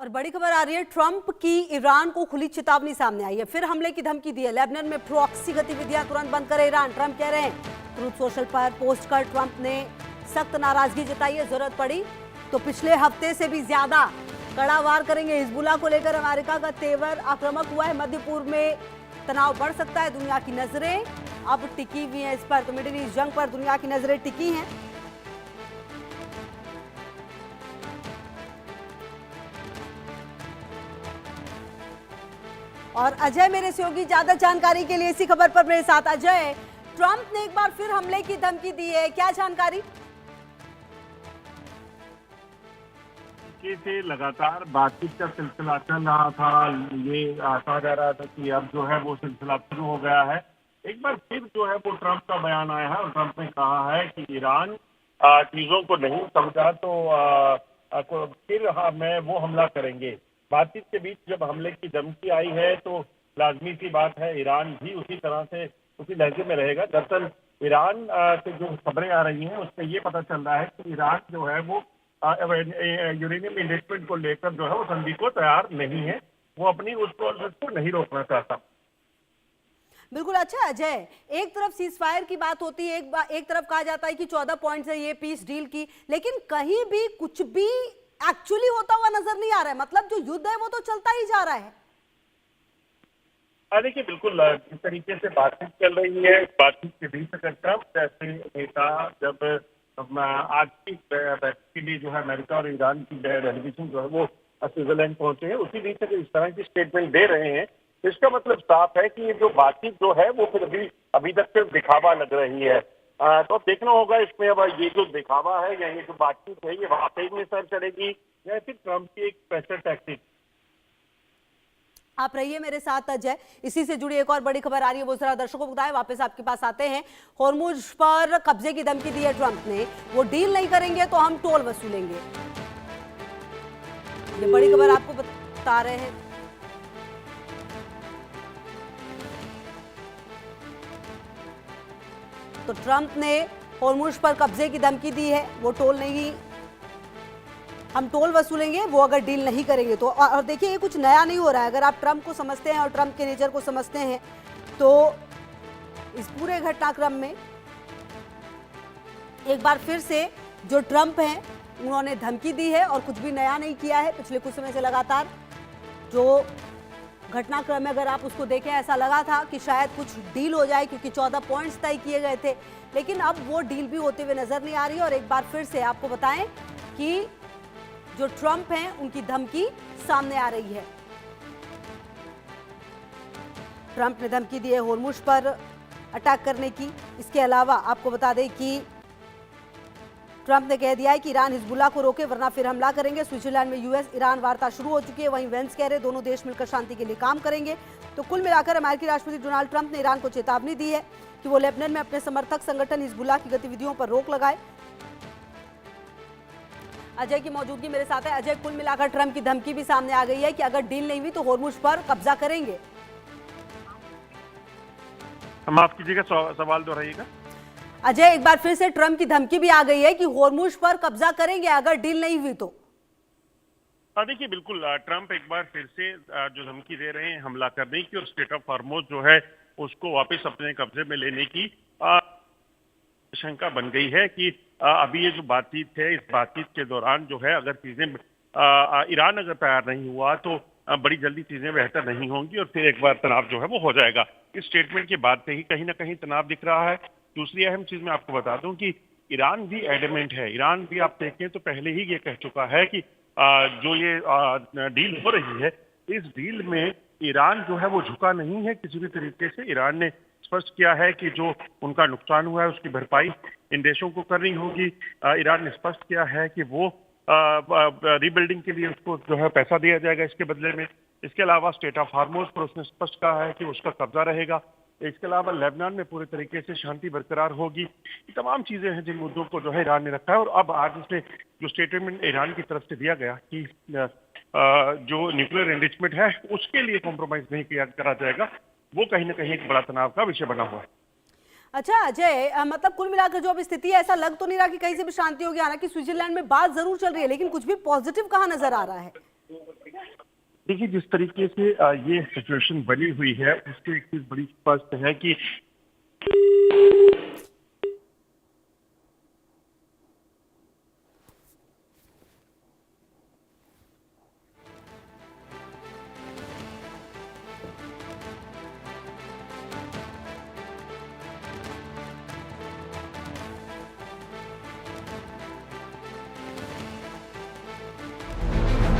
और बड़ी खबर आ रही है, ट्रंप की ईरान को खुली चेतावनी सामने आई है। फिर हमले की धमकी दी है। लेबनान में प्रॉक्सी गतिविधियां तुरंत बंद करे ईरान, ट्रंप कह रहे हैं। ट्रूथ सोशल पर पोस्ट कर ट्रंप ने सख्त नाराजगी जताई है। जरूरत पड़ी तो पिछले हफ्ते से भी ज्यादा कड़ा वार करेंगे। हिजबुल्लाह को लेकर अमेरिका का तेवर आक्रामक हुआ है। मध्य पूर्व में तनाव बढ़ सकता है। दुनिया की नजरें अब टिकी हुई हैं इस पर। तो मिडिल ईस्ट जंग पर दुनिया की नजरें टिकी हैं। और अजय मेरे सहयोगी ज्यादा जानकारी के लिए इसी खबर पर मेरे साथ। अजय, ट्रंप ने एक बार फिर हमले की धमकी दी है, क्या जानकारी? से लगातार बातचीत का सिलसिला चल रहा था। ये कहा जा रहा था कि अब जो है वो सिलसिला शुरू हो गया है। एक बार फिर जो है वो ट्रंप का बयान आया है और ट्रंप ने कहा है कि ईरान चीजों को नहीं समझा तो फिर मैं वो हमला करेंगे। बातचीत के बीच जब हमले की धमकी आई है तो लाजमी सी बात है ईरान भी उसी तरह से उसी लहजे में रहेगा। दरअसल ईरान से जो खबरें आ रही हैं उससे ये पता चल रहा है कि ईरान जो है वो यूरेनियम इन्वेस्टमेंट को लेकर जो है वो संधि को तैयार नहीं है। वो अपनी उस प्रोसेस को नहीं रोकना चाहता। बिल्कुल। अच्छा अजय, एक तरफ सीज फायर की बात होती है, एक तरफ कहा जाता है कि 14 पॉइंट्स है ये पीस डील की, लेकिन कहीं भी कुछ भी एक्चुअली होता हुआ नजर नहीं आ रहा है। मतलब जो युद्ध है वो तो चलता ही जा रहा है। देखिए, बिल्कुल जिस तरीके से बातचीत चल रही है, बातचीत के बीच अगर ट्रंप जैसे नेता जब आज की बैठक के लिए जो है अमेरिका और ईरान की डेलीगेशन जो है वो स्विट्जरलैंड पहुंचे हैं, उसी बीच अगर इस तरह की स्टेटमेंट दे रहे हैं तो इसका मतलब साफ है कि ये जो बातचीत जो है वो फिर अभी तक सिर्फ दिखावा लग रही है। तो अब देखना होगा इसमें अब ये जो दिखावा है या ये जो बातचीत है ये वाकई में सर चलेगी या फिर ट्रंप की एक प्रेशर टैक्टिक। आप रहिए मेरे साथ अजय। इसी से जुड़ी एक और बड़ी खबर आ रही है, वो जरा दर्शकों को बताएं, वापस आपके पास आते हैं। होर्मुज पर कब्जे की धमकी दी है ट्रंप ने। वो डील नहीं करेंगे तो हम टोल वसूलेंगे। ये बड़ी खबर आपको बता रहे हैं। तो ट्रंप ने होर्मुज पर कब्जे की धमकी दी है। वो टोल नहीं, हम टोल वसूलेंगे वो अगर डील नहीं करेंगे तो। और देखिए, ये कुछ नया नहीं हो रहा है। अगर आप ट्रंप को समझते हैं और ट्रंप के नेचर को समझते हैं तो इस पूरे घटनाक्रम में एक बार फिर से जो ट्रंप हैं उन्होंने धमकी दी है और कुछ भी नया नहीं किया है। पिछले कुछ समय से लगातार जो घटनाक्रम में अगर आप उसको देखें, ऐसा लगा था कि शायद कुछ डील हो जाए क्योंकि 14 पॉइंट्स तय किए गए थे, लेकिन अब वो डील भी होते हुए नजर नहीं आ रही है। और एक बार फिर से आपको बताएं कि जो ट्रंप हैं उनकी धमकी सामने आ रही है। ट्रंप ने धमकी दी है होर्मुज पर अटैक करने की। इसके अलावा आपको बता दें कि ट्रंप ने कह दिया है कि ईरान हिजबुल्लाह को रोके वरना फिर हमला करेंगे। स्विट्जरलैंड में यूएस ईरान वार्ता शुरू हो चुकी है। वहीं वेंस कह रहे दोनों देश मिलकर शांति के लिए काम करेंगे। तो कुल मिलाकर अमेरिकी राष्ट्रपति डोनाल्ड ट्रंप ने ईरान को चेतावनी दी है कि वो लेबनान में अपने समर्थक संगठन हिजबुल्लाह की गतिविधियों पर रोक लगाए। अजय की मौजूदगी मेरे साथ है। अजय, कुल मिलाकर ट्रंप की धमकी भी सामने आ गई है कि अगर डील नहीं हुई तो होर्मुज पर कब्जा करेंगे। माफ कीजिएगा, सवाल दोहराइएगा। अजय, एक बार फिर से ट्रंप की धमकी भी आ गई है कि होर्मुज पर कब्जा करेंगे अगर डील नहीं हुई तो। देखिए, बिल्कुल ट्रंप एक बार फिर से जो धमकी दे रहे हैं हमला करने की और स्टेट ऑफ हॉर्मुज जो है उसको वापस अपने कब्जे में लेने की शंका बन गई है कि अभी ये जो बातचीत है, इस बातचीत के दौरान जो है अगर चीजें ईरान अगर तैयार नहीं हुआ तो बड़ी जल्दी चीजें बेहतर नहीं होंगी और फिर एक बार तनाव जो है वो हो जाएगा। इस स्टेटमेंट के बाद से ही कहीं ना कहीं तनाव दिख रहा है। दूसरी अहम चीज मैं आपको बता दूं कि ईरान भी एडमेंट है। ईरान भी आप देखें तो पहले ही ये कह चुका है कि जो ये डील हो रही है, इस डील में ईरान जो है वो झुका नहीं है किसी भी तरीके से। ईरान ने स्पष्ट किया है कि जो उनका नुकसान हुआ है उसकी भरपाई इन देशों को करनी होगी। ईरान ने स्पष्ट किया है कि वो रीबिल्डिंग के लिए उसको जो है पैसा दिया जाएगा इसके बदले में। इसके अलावा स्टेट ऑफ हॉर्मुज पर उसने स्पष्ट कहा है कि उसका कब्जा रहेगा। इसके अलावा लेबनान में पूरे तरीके से शांति बरकरार होगी। ये तमाम चीजें हैं जिन मुद्दों को जो है ईरान ने रखा है। और अब आज इसने जो स्टेटमेंट ईरान की तरफ से दिया गया कि जो न्यूक्लियर एनरिचमेंट है उसके लिए कॉम्प्रोमाइज नहीं करा जाएगा, वो कहीं ना कहीं एक बड़ा तनाव का विषय बना हुआ है। अच्छा अजय, मतलब कुल मिलाकर जो अब स्थिति है, ऐसा लग तो नहीं रहा कि कहीं से भी शांति होगी। हालांकि स्विट्जरलैंड में बात जरूर चल रही है लेकिन कुछ भी पॉजिटिव कहाँ नजर आ रहा है? देखिए, जिस तरीके से ये सिचुएशन बनी हुई है, उससे एक चीज बड़ी स्पष्ट है कि